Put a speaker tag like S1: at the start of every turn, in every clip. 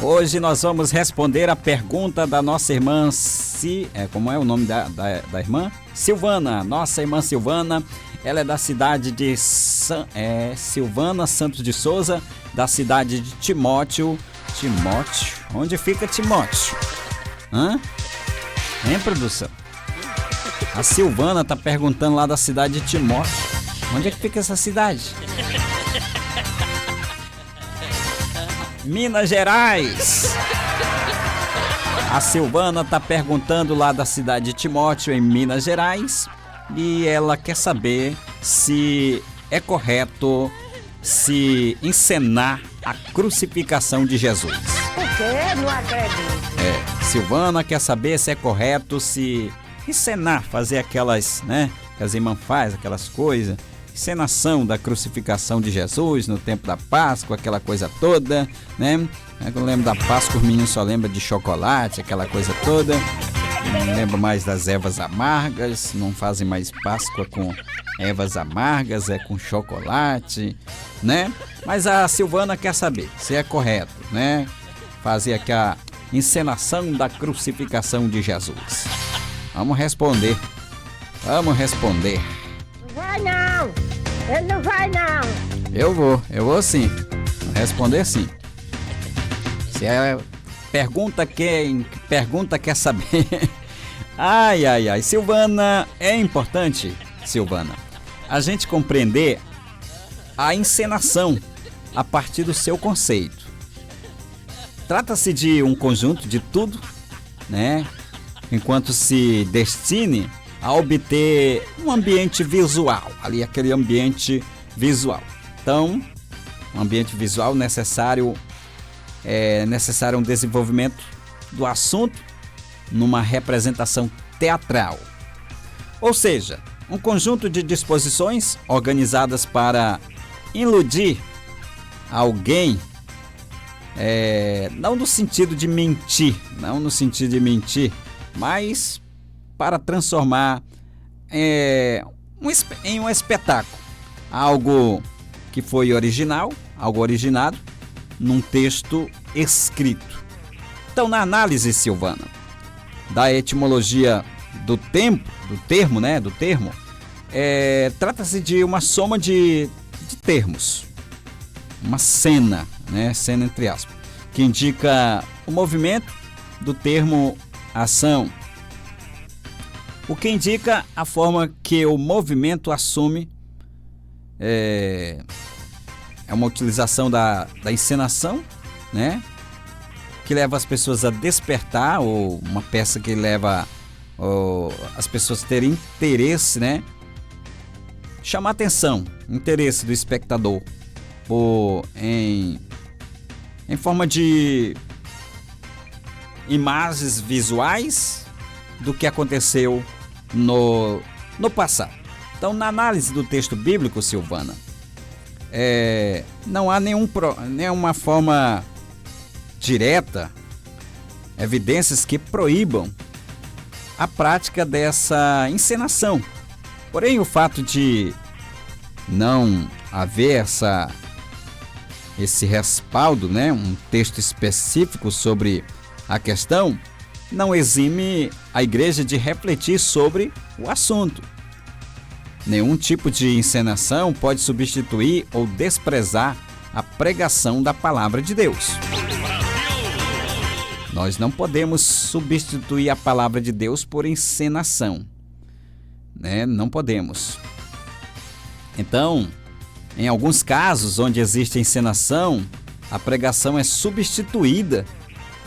S1: Hoje nós vamos responder a pergunta da nossa irmã, como é o nome da irmã? Silvana, nossa irmã Silvana. Ela é da cidade de Silvana Santos de Souza, da cidade de Timóteo. Onde fica Timóteo? Hein, produção? A Silvana tá perguntando lá da cidade de Timóteo. Onde é que fica essa cidade? Minas Gerais. A Silvana tá perguntando lá da cidade de Timóteo, em Minas Gerais, e ela quer saber se é correto se encenar a crucificação de Jesus.
S2: O quê? Não acredito.
S1: Silvana quer saber se é correto se encenar, fazer aquelas, né, que as irmãs fazem, aquelas coisas. Encenação da crucificação de Jesus no tempo da Páscoa, aquela coisa toda, né? Eu lembro da Páscoa, os meninos só lembram de chocolate, aquela coisa toda. Não lembro mais das ervas amargas, não fazem mais Páscoa com ervas amargas, é com chocolate, né? Mas a Silvana quer saber se é correto, né? Fazer aqui a encenação da crucificação de Jesus. Vamos responder.
S2: Vai não! Ele não vai não!
S1: Eu vou sim. Vou responder sim. Se é pergunta quer saber. Ai. Silvana, é importante, Silvana, a gente compreender a encenação a partir do seu conceito. Trata-se de um conjunto de tudo, né? Enquanto se destine a obter um ambiente visual, ali aquele ambiente visual. Então, um ambiente visual necessário um desenvolvimento do assunto numa representação teatral. Ou seja, um conjunto de disposições organizadas para iludir alguém, não no sentido de mentir, mas para transformar em um espetáculo, algo que foi algo originado num texto escrito. Então, na análise, Silvana, da etimologia do termo, trata-se de uma soma de termos, uma cena, né, cena entre aspas, que indica o movimento do termo ação, o que indica a forma que o movimento assume. É uma utilização da encenação, né? Que leva as pessoas a despertar, ou uma peça que leva as pessoas a terem interesse, né? Chamar atenção, interesse do espectador em forma de imagens visuais do que aconteceu no passado. Então, na análise do texto bíblico, Silvana, não há nenhuma forma direta, evidências que proíbam a prática dessa encenação. Porém, o fato de não haver esse respaldo, né, um texto específico sobre a questão, não exime a igreja de refletir sobre o assunto. Nenhum tipo de encenação pode substituir ou desprezar a pregação da palavra de Deus. Nós não podemos substituir a palavra de Deus por encenação, né? Não podemos. Então, em alguns casos onde existe encenação, a pregação é substituída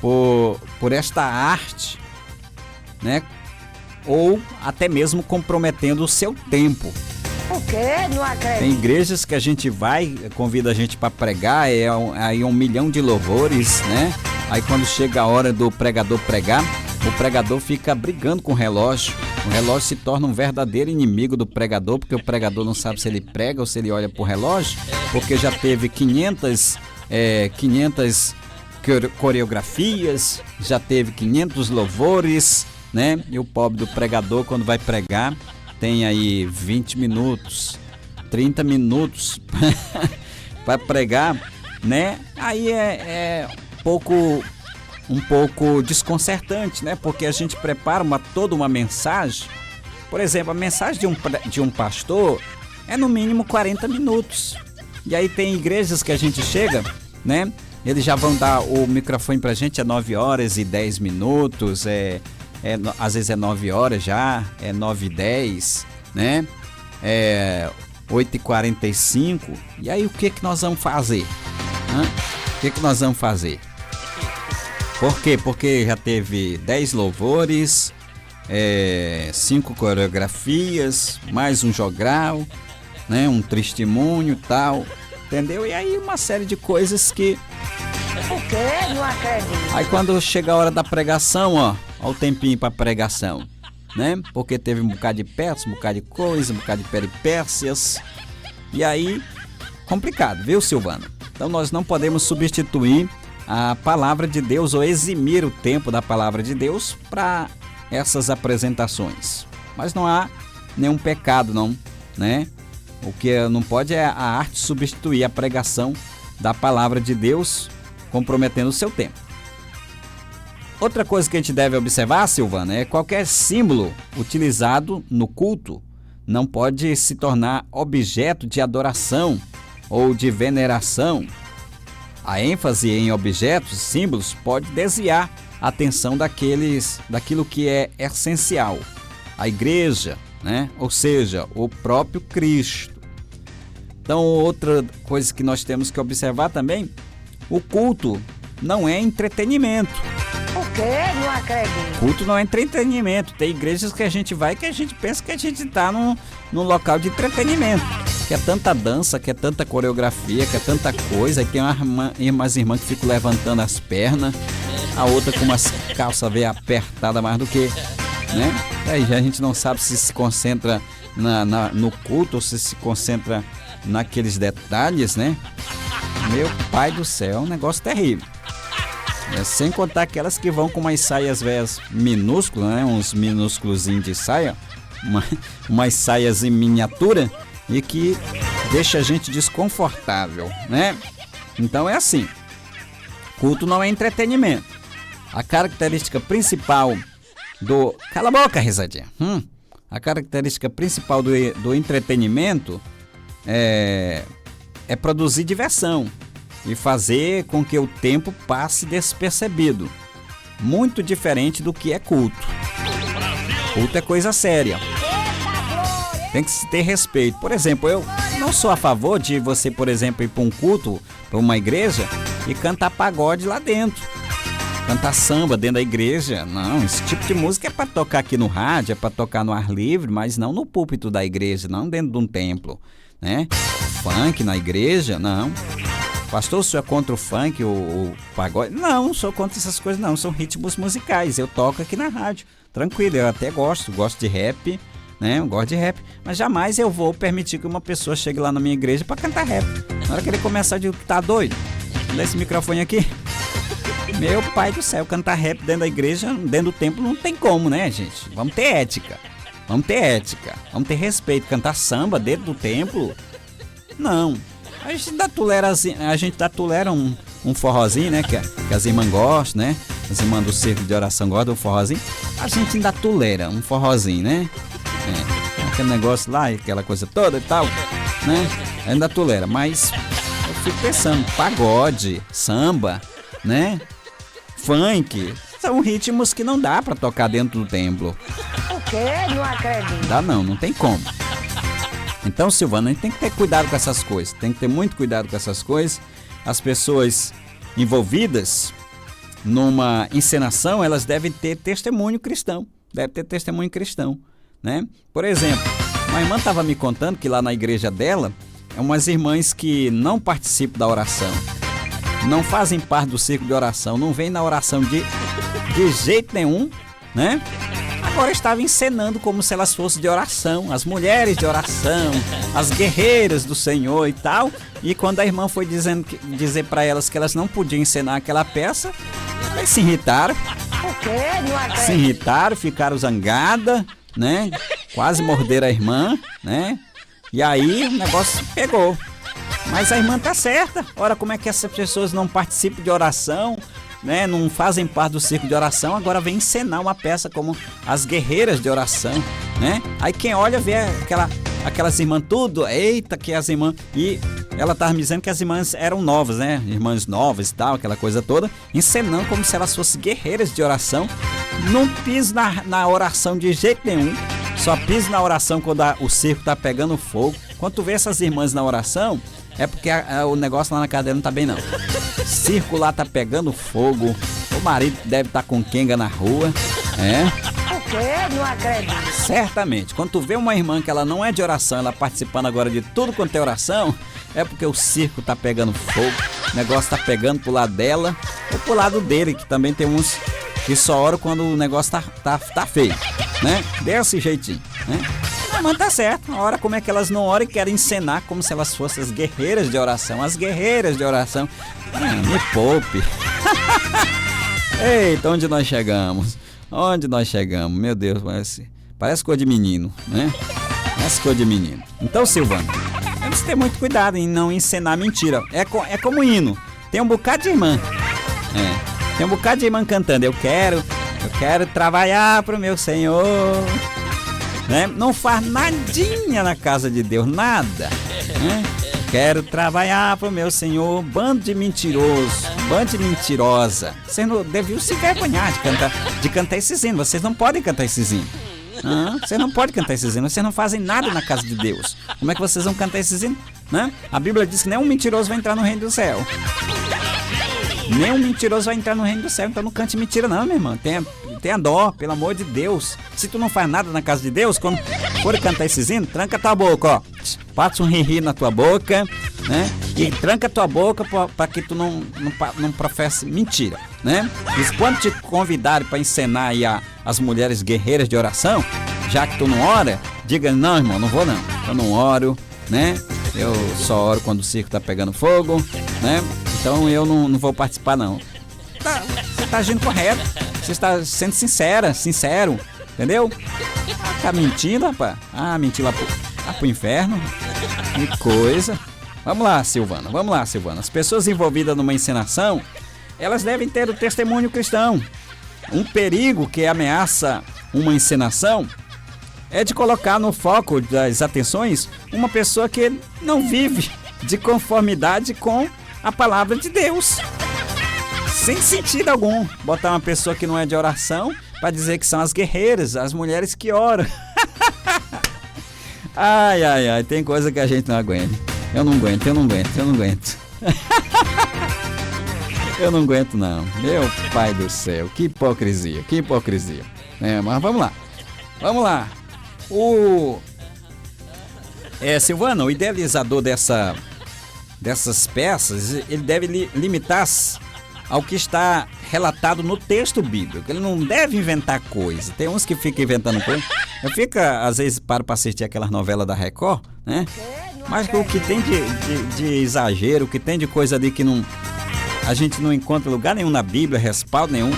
S1: por esta arte, né? Ou até mesmo comprometendo o seu tempo.
S2: O quê? Não acredito.
S1: Tem igrejas que a gente convida a gente para pregar, aí 1 milhão de louvores, né? Aí quando chega a hora do pregador pregar, o pregador fica brigando com o relógio. O relógio se torna um verdadeiro inimigo do pregador, porque o pregador não sabe se ele prega ou se ele olha para o relógio, porque já teve 500 coreografias, já teve 500 louvores, né? E o pobre do pregador, quando vai pregar, tem aí 20 minutos, 30 minutos para pregar, né? Aí um pouco desconcertante, né? Porque a gente prepara toda uma mensagem. Por exemplo, a mensagem de um pastor é no mínimo 40 minutos. E aí tem igrejas que a gente chega, né? Eles já vão dar o microfone pra gente, é 9 horas e 10 minutos, às vezes é 9 horas já, é 9 e 10, né? 8h45. E aí o que nós vamos fazer? O que nós vamos fazer? Por quê? Porque já teve 10 louvores, 5 coreografias, mais um jogral, né? Um testemunho e tal, entendeu? E aí uma série de coisas que...
S2: O quê? Não acredito.
S1: Aí quando chega a hora da pregação, ó o tempinho pra pregação, né? Porque teve um bocado de peças, um bocado de coisa, um bocado de peripécias. E aí, complicado, viu, Silvana? Então nós não podemos substituir a palavra de Deus ou eximir o tempo da palavra de Deus para essas apresentações. Mas não há nenhum pecado, não, né? O que não pode é a arte substituir a pregação da palavra de Deus, comprometendo o seu tempo. Outra coisa que a gente deve observar, Silvana, é qualquer símbolo utilizado no culto não pode se tornar objeto de adoração ou de veneração. A ênfase em objetos e símbolos pode desviar a atenção daquilo que é essencial, a igreja, né? Ou seja, o próprio Cristo. Então, outra coisa que nós temos que observar também, o culto não é entretenimento.
S2: O quê? Não acredito.
S1: Culto não é entretenimento. Tem igrejas que a gente vai que a gente pensa que a gente está num local de entretenimento. Que é tanta dança, que é tanta coreografia, que é tanta coisa. Aí tem umas irmãs que ficam levantando as pernas, a outra com umas calças veio apertada mais do que, né? Aí já a gente não sabe se concentra no culto ou se concentra naqueles detalhes, né? Meu pai do céu, é um negócio terrível. Sem contar aquelas que vão com umas saias velhas minúsculas, né? Uns minúsculozinhos de saia, umas saias em miniatura e que deixa a gente desconfortável, né? Então é assim, culto não é entretenimento. A característica principal do... Cala a boca, risadinha. A característica principal do entretenimento é produzir diversão e fazer com que o tempo passe despercebido. Muito diferente do que é culto. Culto é coisa séria. Tem que se ter respeito. Por exemplo, eu não sou a favor de você, por exemplo, ir para um culto, para uma igreja e cantar pagode lá dentro. Cantar samba dentro da igreja. Não, esse tipo de música é para tocar aqui no rádio, é para tocar no ar livre, mas não no púlpito da igreja, não dentro de um templo, né? Funk na igreja, não. Pastor, o senhor é contra o funk, o pagode? Não sou contra essas coisas, não. São ritmos musicais. Eu toco aqui na rádio. Tranquilo, eu até gosto de rap, né? Eu gosto de rap. Mas jamais eu vou permitir que uma pessoa chegue lá na minha igreja para cantar rap. Na hora que ele começar a dizer, tá doido? Dá esse microfone aqui. Meu pai do céu, cantar rap dentro da igreja, dentro do templo, não tem como, né, gente? Vamos ter ética. Vamos ter respeito. Cantar samba dentro do templo? Não. A gente ainda tolera um forrozinho, né? Que as irmãs gostam, né? As irmãs do Círculo de Oração gostam do forrozinho. A gente ainda tolera um forrozinho, né? Aquele negócio lá, aquela coisa toda e tal, né? Ainda tolera, mas eu fico pensando, pagode, samba, né? Funk, são ritmos que não dá pra tocar dentro do templo.
S2: O quê? Não acredito.
S1: Dá não tem como. Então, Silvana, a gente tem que ter cuidado com essas coisas. Tem que ter muito cuidado com essas coisas. As pessoas envolvidas numa encenação, elas devem ter testemunho cristão. Né? Por exemplo, uma irmã estava me contando que lá na igreja dela, é umas irmãs que não participam da oração. Não fazem parte do círculo de oração. Não vêm na oração de jeito nenhum, né? Agora estava encenando como se elas fossem de oração, as mulheres de oração, as guerreiras do Senhor e tal. E quando a irmã foi dizer para elas que elas não podiam encenar aquela peça, elas se irritaram.
S2: O quê? Não acredito.
S1: Se irritaram, ficaram zangadas, né? Quase morderam a irmã, né? E aí o negócio pegou. Mas a irmã tá certa. Ora, como é que essas pessoas não participam de oração, né, não fazem parte do círculo de oração, agora vem encenar uma peça como as guerreiras de oração, né? Aí quem olha vê aquelas irmãs tudo, eita, que as irmãs... E ela estava me dizendo que as irmãs eram novas, né? Irmãs novas e tal, aquela coisa toda, encenando como se elas fossem guerreiras de oração. Não piso na oração de jeito nenhum, só piso na oração quando o circo tá pegando fogo. Quando tu vê essas irmãs na oração, é porque o negócio lá na cadeia não tá bem não. O circo lá tá pegando fogo, o marido deve estar com quenga na rua,
S2: O quê? Não acredito.
S1: Certamente, quando tu vê uma irmã que ela não é de oração, ela participando agora de tudo quanto é oração, é porque o circo tá pegando fogo, o negócio tá pegando pro lado dela ou pro lado dele, que também tem uns que só oram quando o negócio tá feio, né? Desse jeitinho, né? Mas tá certo, a hora como é que elas não oram e querem encenar como se elas fossem as guerreiras de oração, me poupe. Eita, onde nós chegamos? Meu Deus, parece coisa de menino, né? Parece coisa de menino. Então, Silvano, temos que ter muito cuidado em não encenar mentira. É como hino, tem um bocado de irmã. Tem um bocado de irmã cantando, eu quero trabalhar pro meu Senhor, né? Não faz nadinha na casa de Deus, nada, né? Quero trabalhar pro meu Senhor. Bando de mentiroso, bando de mentirosa. Vocês não deviam se envergonhar de cantar esses hinos. Vocês não podem cantar esses hinos. Vocês não podem cantar esses hinos. Vocês não fazem nada na casa de Deus. Como é que vocês vão cantar esses hinos, né? A Bíblia diz que nenhum mentiroso vai entrar no reino do céu. Nenhum mentiroso vai entrar no reino do céu. Então não cante mentira não, minha irmã. Tenha dó, pelo amor de Deus. Se tu não faz nada na casa de Deus, quando for cantar esses hinos, tranca tua boca, ó. Passa um ri na tua boca, né? E tranca tua boca para que tu não professe mentira, né? E quando te convidarem para encenar aí as mulheres guerreiras de oração, já que tu não ora, diga: não, irmão, não vou não. Eu não oro, né? Eu só oro quando o circo tá pegando fogo, né? Então eu não vou participar não. Você tá agindo correto. Você está sendo sincero, entendeu? Tá mentindo, rapaz? Mentir lá pro inferno. Que coisa. Vamos lá, Silvana. As pessoas envolvidas numa encenação, elas devem ter o testemunho cristão. Um perigo que ameaça uma encenação é de colocar no foco das atenções uma pessoa que não vive de conformidade com a palavra de Deus. Sem sentido algum, botar uma pessoa que não é de oração para dizer que são as guerreiras, as mulheres que oram. Ai, tem coisa que a gente não aguenta. Eu não aguento. Eu não aguento não. Meu pai do céu, que hipocrisia. Mas vamos lá. Silvano, o idealizador dessas peças, ele deve limitar-se ao que está relatado no texto bíblico. Ele não deve inventar coisa. Tem uns que ficam inventando coisa. Eu fico, às vezes, paro para assistir aquelas novelas da Record, né? Mas o que tem de exagero, o que tem de coisa ali que a gente não encontra lugar nenhum na Bíblia, respaldo nenhum.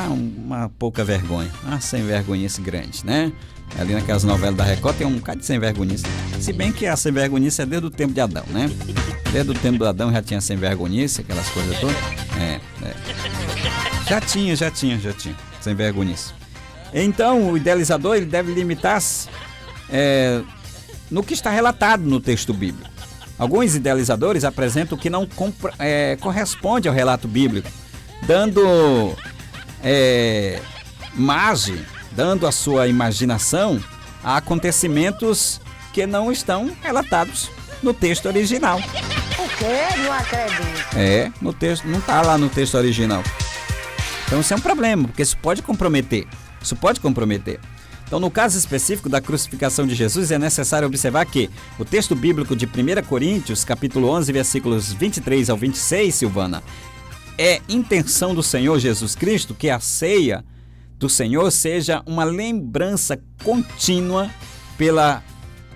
S1: Uma pouca vergonha. Sem vergonhice grande, né? Ali naquelas novelas da Record tem um bocado de sem vergonhice. Se bem que a sem vergonhice é desde o tempo de Adão, né? Desde o tempo de Adão já tinha sem vergonhice, aquelas coisas todas. Já tinha sem vergonhice. Então o idealizador ele deve limitar-se no que está relatado no texto bíblico. Alguns idealizadores apresentam o que não corresponde ao relato bíblico, dando margem, dando a sua imaginação a acontecimentos que não estão relatados no texto original.
S2: O quê? Não acredito.
S1: No texto, não está lá no texto original. Então isso é um problema, porque isso pode comprometer. Então, no caso específico da crucificação de Jesus, é necessário observar que o texto bíblico de 1 Coríntios, capítulo 11, versículos 23 ao 26, Silvana, é intenção do Senhor Jesus Cristo que a ceia do Senhor seja uma lembrança contínua pela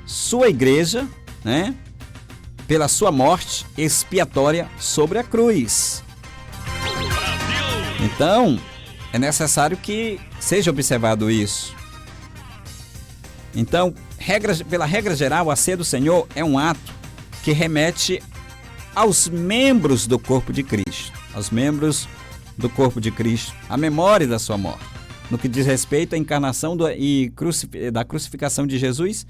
S1: sua igreja, né? Pela sua morte expiatória sobre a cruz. Então, é necessário que seja observado isso. Então, pela regra geral, a ceia do Senhor é um ato que remete aos membros do corpo de Cristo, aos membros do corpo de Cristo, a memória da sua morte. No que diz respeito à encarnação da crucificação de Jesus,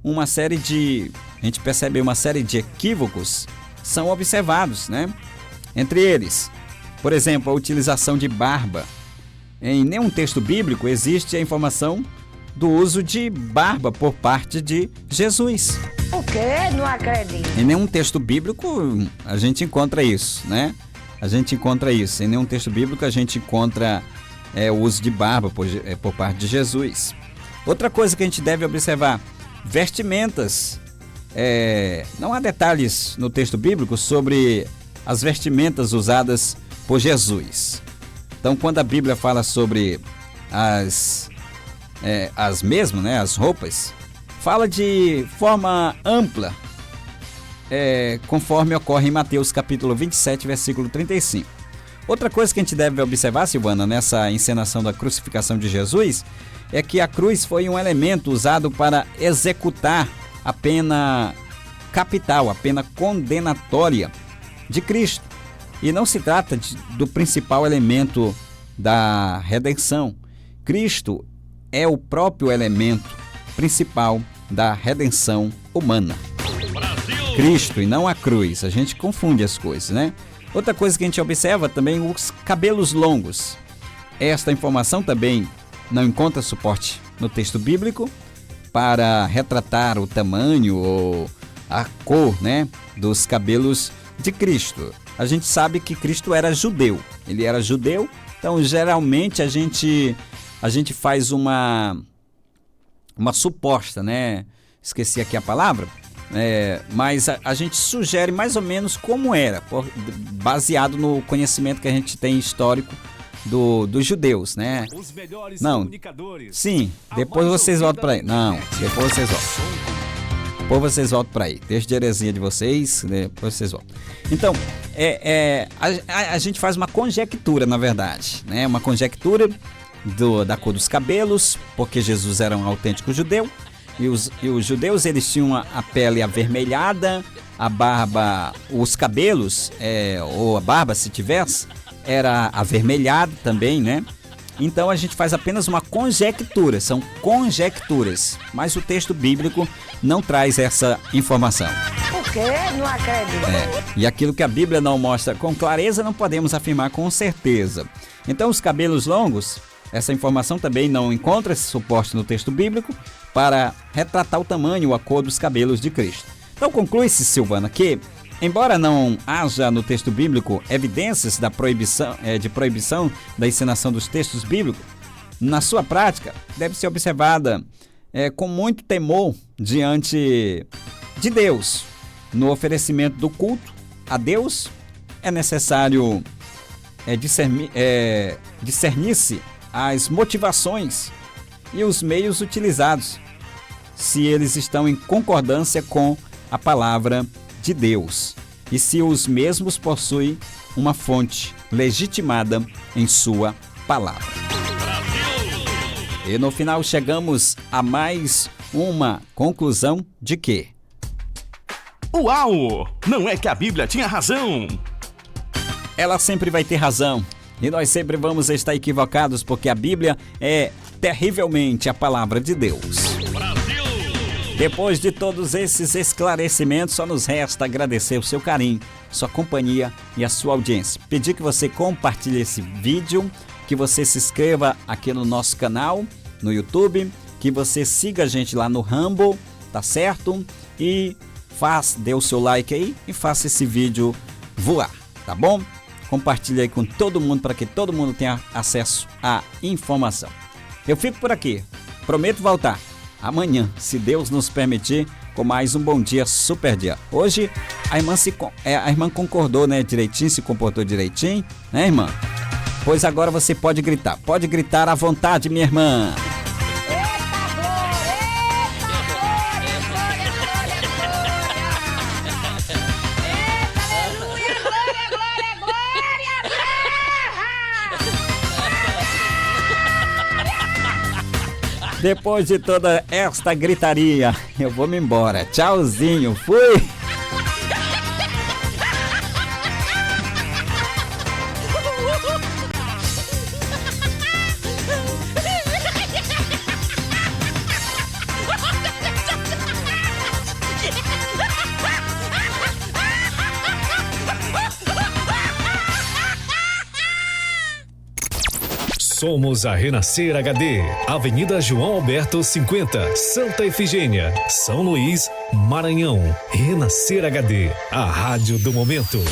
S1: a gente percebe uma série de equívocos são observados, né? Entre eles, por exemplo, a utilização de barba. Em nenhum texto bíblico existe a informação do uso de barba por parte de Jesus.
S2: O quê? Não acredito.
S1: Em nenhum texto bíblico a gente encontra isso, né? Em nenhum texto bíblico a gente encontra o uso de barba por parte de Jesus. Outra coisa que a gente deve observar, vestimentas. Não há detalhes no texto bíblico sobre as vestimentas usadas por Jesus. Então, quando a Bíblia fala sobre as roupas, fala de forma ampla, conforme ocorre em Mateus capítulo 27, versículo 35. Outra coisa que a gente deve observar, Silvana, nessa encenação da crucificação de Jesus, é que a cruz foi um elemento usado para executar a pena capital, a pena condenatória de Cristo. E não se trata do principal elemento da redenção. Cristo é o próprio elemento principal da redenção humana. Cristo e não a cruz. A gente confunde as coisas, né? Outra coisa que a gente observa também, os cabelos longos. Esta informação também não encontra suporte no texto bíblico para retratar o tamanho ou a cor, né, dos cabelos de Cristo. A gente sabe que Cristo era judeu. Ele era judeu, então geralmente a gente faz uma suposta, né? Esqueci aqui a palavra, mas a gente sugere mais ou menos como era, baseado no conhecimento que a gente tem histórico dos judeus, né?
S3: Os melhores
S1: comunicadores. Sim, depois vocês voltam para aí. Não, depois vocês voltam. Depois vocês voltam para aí. Deixa de heresia de vocês, depois vocês voltam. Então, a gente faz uma conjectura, na verdade, né? Uma conjectura da cor dos cabelos, porque Jesus era um autêntico judeu. E os judeus, eles tinham a pele avermelhada, a barba, os cabelos, ou a barba, se tivesse, era avermelhado também, né? Então a gente faz apenas uma conjectura, são conjecturas, mas o texto bíblico não traz essa informação.
S2: O quê? Não acredito.
S1: E aquilo que a Bíblia não mostra com clareza, não podemos afirmar com certeza. Então os cabelos longos, essa informação também não encontra esse suporte no texto bíblico para retratar o tamanho ou a cor dos cabelos de Cristo. Então conclui-se, Silvana, que embora não haja no texto bíblico evidências de proibição da ensinação dos textos bíblicos, na sua prática deve ser observada com muito temor diante de Deus. No oferecimento do culto a Deus é necessário discernir-se as motivações e os meios utilizados, se eles estão em concordância com a palavra de Deus e se os mesmos possuem uma fonte legitimada em sua palavra. E no final chegamos a mais uma conclusão de que:
S3: uau! Não é que a Bíblia tinha razão?
S1: Ela sempre vai ter razão e nós sempre vamos estar equivocados, porque a Bíblia é terrivelmente a palavra de Deus. Depois de todos esses esclarecimentos, só nos resta agradecer o seu carinho, sua companhia e a sua audiência. Pedir que você compartilhe esse vídeo, que você se inscreva aqui no nosso canal, no YouTube, que você siga a gente lá no Rumble, tá certo? E dê o seu like aí e faça esse vídeo voar, tá bom? Compartilhe aí com todo mundo para que todo mundo tenha acesso à informação. Eu fico por aqui, prometo voltar amanhã, se Deus nos permitir, com mais um Bom Dia, Super Dia. Hoje a irmã concordou, né, direitinho, se comportou direitinho, né, irmã? Pois agora você pode gritar à vontade, minha irmã. Depois de toda esta gritaria, eu vou me embora. Tchauzinho, fui!
S4: Somos a Renascer HD, Avenida João Alberto 50, Santa Efigênia, São Luís, Maranhão. Renascer HD, a rádio do momento.